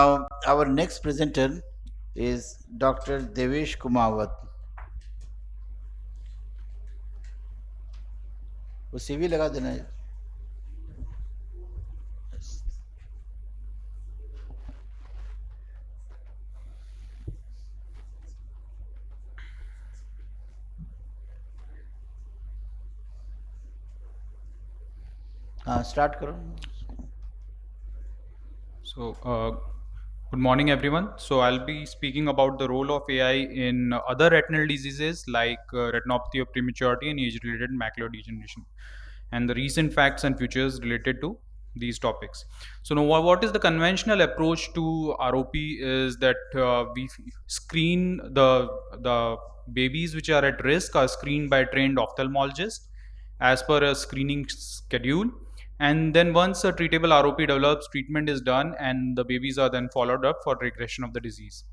Our next presenter is Dr. Devesh Kumawat. वो CV लगा देना है. हाँ, स्टार्ट करो. So, good morning, everyone. So, I'll be speaking about the role of AI in other retinal diseases like retinopathy of prematurity and age-related macular degeneration, and the recent facts and futures related to these topics. So, now what is the conventional approach to ROP is that we screen the babies which are at risk are screened by trained ophthalmologists as per a screening schedule, and then once a treatable ROP develops, treatment is done and the babies are then followed up for regression of the disease.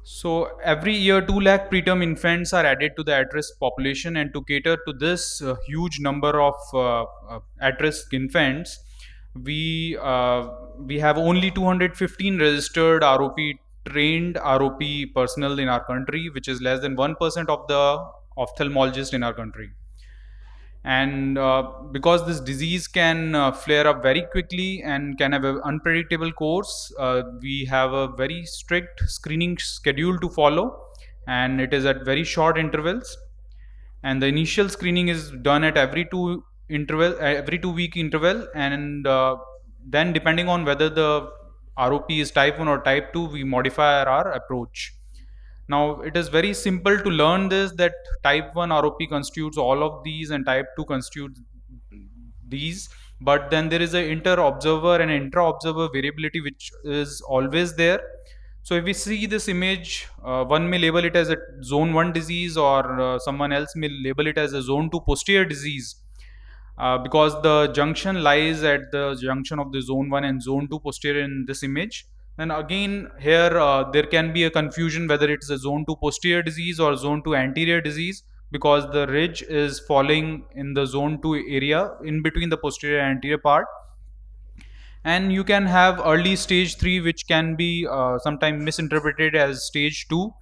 So every year 2 lakh preterm infants are added to the at-risk population, and to cater to this huge number of at-risk infants, we have only 215 registered ROP trained ROP personnel in our country, which is less than 1% of the ophthalmologists in our country. And because this disease can flare up very quickly and can have an unpredictable course, we have a very strict screening schedule to follow, and it is at very short intervals. And the initial screening is done at every 2 week interval, and then depending on whether the ROP is type 1 or type 2, we modify our approach. Now, it is very simple to learn this, that type 1 ROP constitutes all of these and type 2 constitutes these, but then there is an inter-observer and intra-observer variability which is always there. So if we see this image, one may label it as a zone 1 disease, or someone else may label it as a zone 2 posterior disease, because the junction lies at the junction of the zone 1 and zone 2 posterior in this image. And again, here there can be a confusion whether it is a zone 2 posterior disease or zone 2 anterior disease, because the ridge is falling in the zone 2 area in between the posterior and anterior part. And you can have early stage 3, which can be sometimes misinterpreted as stage 2,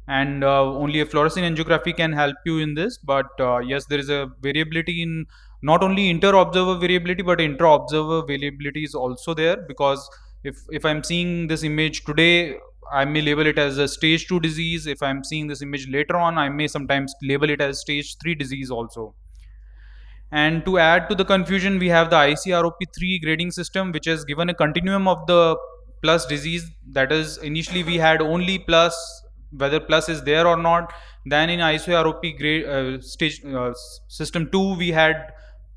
and only a fluorescein angiography can help you in this. But yes, there is a variability in not only inter-observer variability, but intra-observer variability is also there, because if I'm seeing this image today, I may label it as a stage 2 disease. If I'm seeing this image later on, I may sometimes label it as stage 3 disease also. And to add to the confusion, we have the ICROP3 grading system, which has given a continuum of the plus disease. That is, initially we had only plus, whether plus is there or not. Then in ICROP grade stage system 2, we had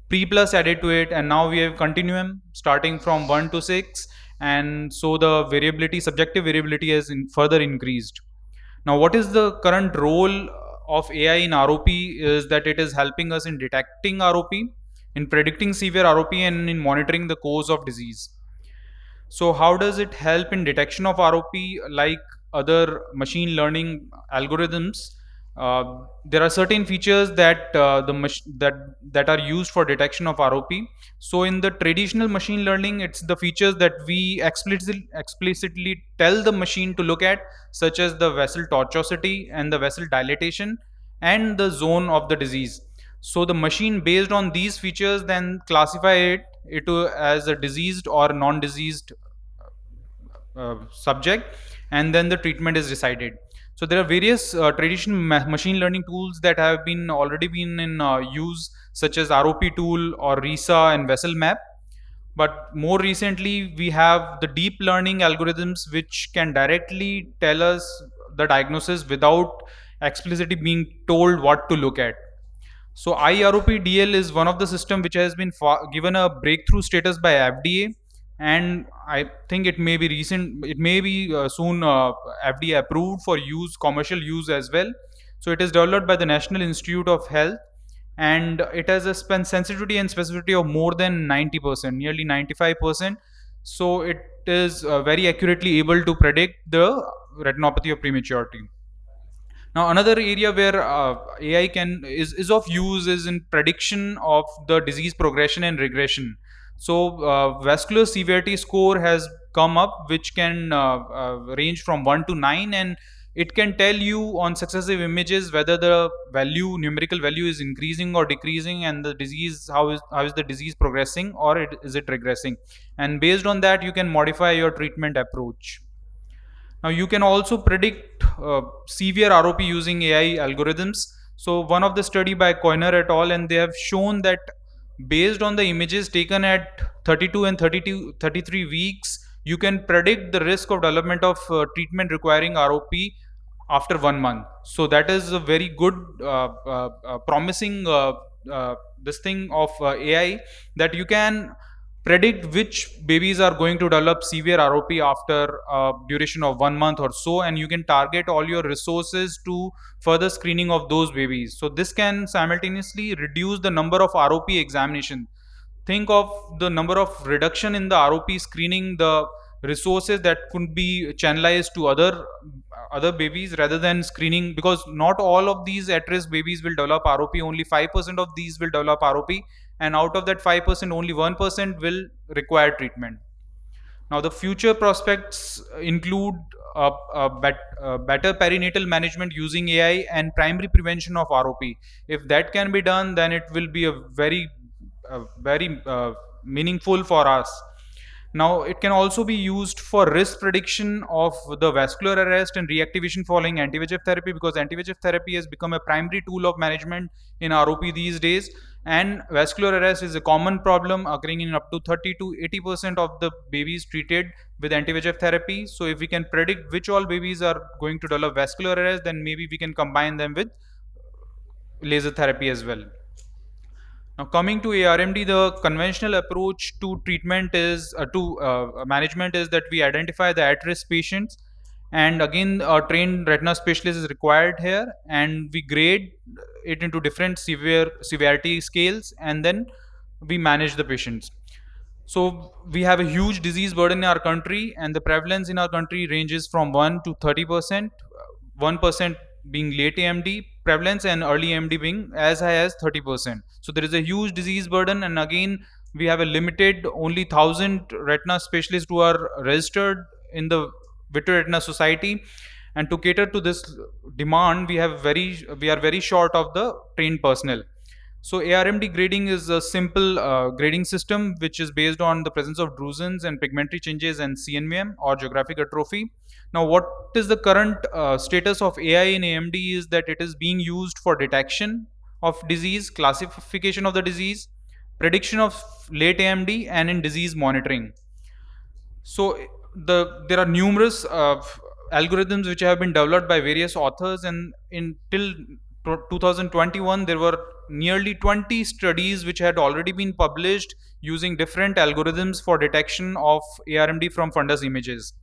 pre-plus added to it, and now we have continuum starting from 1 to 6, and so the variability, subjective variability, has further increased. Now, what is the current role of AI in ROP is that it is helping us in detecting ROP, in predicting severe ROP, and in monitoring the course of disease. So how does it help in detection of ROP? Like other machine learning algorithms, there are certain features that that are used for detection of ROP. So in the traditional machine learning, it's the features that we explicitly tell the machine to look at, such as the vessel tortuosity and the vessel dilatation and the zone of the disease. So the machine, based on these features, then classify it as a diseased or non-diseased subject, and then the treatment is decided. So there are various traditional machine learning tools that have been already been in use, such as ROP tool or RISA and vessel map. But more recently, we have the deep learning algorithms which can directly tell us the diagnosis without explicitly being told what to look at. So IROP-DL is one of the system which has been given a breakthrough status by FDA, and I think it may be recent. It may be soon FDA approved for use, commercial use as well. So it is developed by the National Institute of Health, and it has a sensitivity and specificity of more than 90%, nearly 95%. So it is very accurately able to predict the retinopathy of prematurity. Now, another area where AI is of use is in prediction of the disease progression and regression. So, vascular severity score has come up which can range from 1 to 9, and it can tell you on successive images whether the numerical value is increasing or decreasing, and the disease, how is the disease progressing, or is it regressing, and based on that you can modify your treatment approach. Now you can also predict severe ROP using AI algorithms. So one of the study by Coiner et al, and they have shown that based on the images taken at 32 and 33 weeks, you can predict the risk of development of treatment requiring ROP after 1 month. So that is a very good promising this thing of AI, that you can predict which babies are going to develop severe ROP after a duration of 1 month or so, and you can target all your resources to further screening of those babies. So this can simultaneously reduce the number of ROP examination. Think of the number of reduction in the ROP screening, the resources that could be channelized to other babies rather than screening, because not all of these at-risk babies will develop ROP. Only 5% of these will develop ROP, and out of that 5%, only 1% will require treatment. Now, the future prospects include better perinatal management using AI and primary prevention of ROP. If that can be done, then it will be a very meaningful for us. Now, it can also be used for risk prediction of the vascular arrest and reactivation following anti-VEGF therapy, because anti-VEGF therapy has become a primary tool of management in ROP these days. And vascular arrest is a common problem occurring in up to 30 to 80% of the babies treated with anti-VEGF therapy. So if we can predict which all babies are going to develop vascular arrest, then maybe we can combine them with laser therapy as well. Now, coming to ARMD, the conventional approach to treatment is to management is that we identify the at-risk patients, and again, a trained retina specialist is required here, and we grade it into different severity scales, and then we manage the patients. So we have a huge disease burden in our country, and the prevalence in our country ranges from 1 to 30%, 1% being late AMD prevalence, and early AMD being as high as 30%. So there is a huge disease burden, and again, we have a limited only 1,000 retina specialists who are registered in the Vitreoretina Society, and to cater to this demand, we are very short of the trained personnel. So ARMD grading is a simple grading system which is based on the presence of drusens and pigmentary changes and CNVM or geographic atrophy. Now, what is the current status of AI in AMD is that it is being used for detection of disease, classification of the disease, prediction of late AMD, and in disease monitoring. So there are numerous algorithms which have been developed by various authors, and until 2021 there were nearly 20 studies which had already been published using different algorithms for detection of ARMD from fundus images.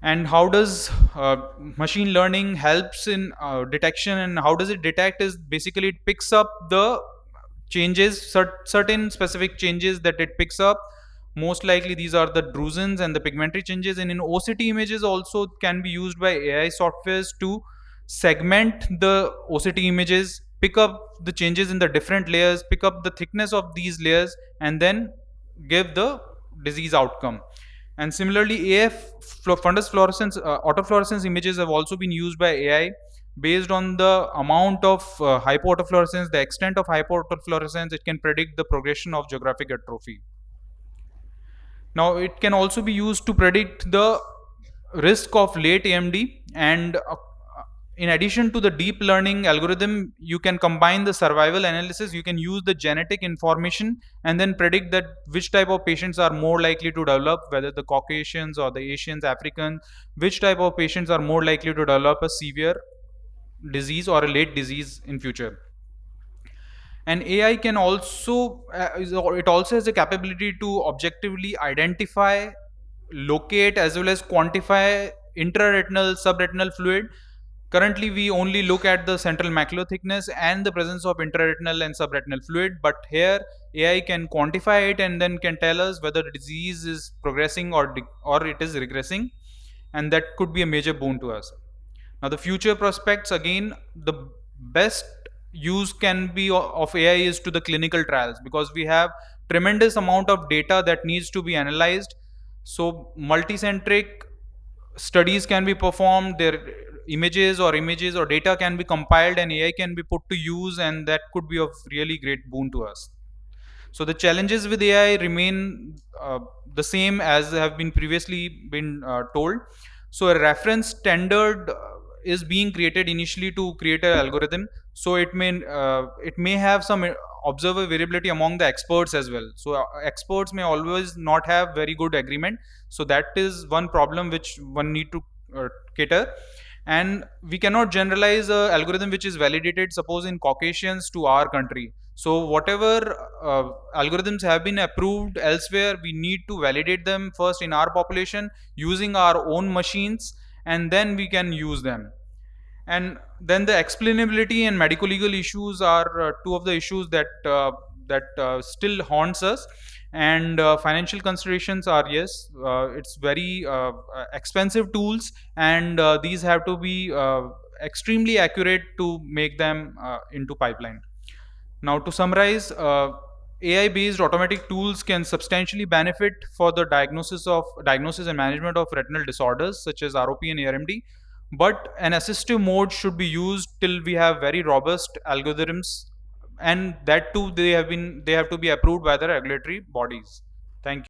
And how does machine learning helps in detection, and how does it detect is basically it picks up the changes, certain specific changes that it picks up. Most likely these are the drusens and the pigmentary changes, and in OCT images also can be used by AI softwares to segment the OCT images, pick up the changes in the different layers, pick up the thickness of these layers, and then give the disease outcome. And similarly, fundus fluorescence, autofluorescence images have also been used by AI based on the amount of hypoautofluorescence, the extent of hypoautofluorescence. It can predict the progression of geographic atrophy. Now, it can also be used to predict the risk of late AMD, and in addition to the deep learning algorithm, you can combine the survival analysis. You can use the genetic information and then predict that which type of patients are more likely to develop, whether the Caucasians or the Asians, Africans, which type of patients are more likely to develop a severe disease or a late disease in future. And AI can also, it also has a capability to objectively identify, locate, as well as quantify intraretinal, subretinal fluid. Currently, we only look at the central macular thickness and the presence of intraretinal and subretinal fluid, but here AI can quantify it and then can tell us whether the disease is progressing or it is regressing, and that could be a major boon to us. Now, the future prospects, again, the best use can be of AI is to the clinical trials, because we have tremendous amount of data that needs to be analyzed. So multicentric studies can be performed, their images or data can be compiled, and AI can be put to use, and that could be of really great boon to us. So the challenges with AI remain the same as have been previously been told. So a reference standard is being created initially to create an algorithm. So it may have some observer variability among the experts as well. So experts may always not have very good agreement. So that is one problem which one need to cater. And we cannot generalize a algorithm which is validated, suppose in Caucasians, to our country. So whatever algorithms have been approved elsewhere, we need to validate them first in our population using our own machines, and then we can use them. And then the explainability and medical legal issues are two of the issues that still haunts us. And financial considerations are, yes, it's very expensive tools, and these have to be extremely accurate to make them into pipeline. Now, to summarize, AI-based automatic tools can substantially benefit for the diagnosis and management of retinal disorders such as ROP and ARMD. But an assistive mode should be used till we have very robust algorithms, and that too they have to be approved by the regulatory bodies. Thank you.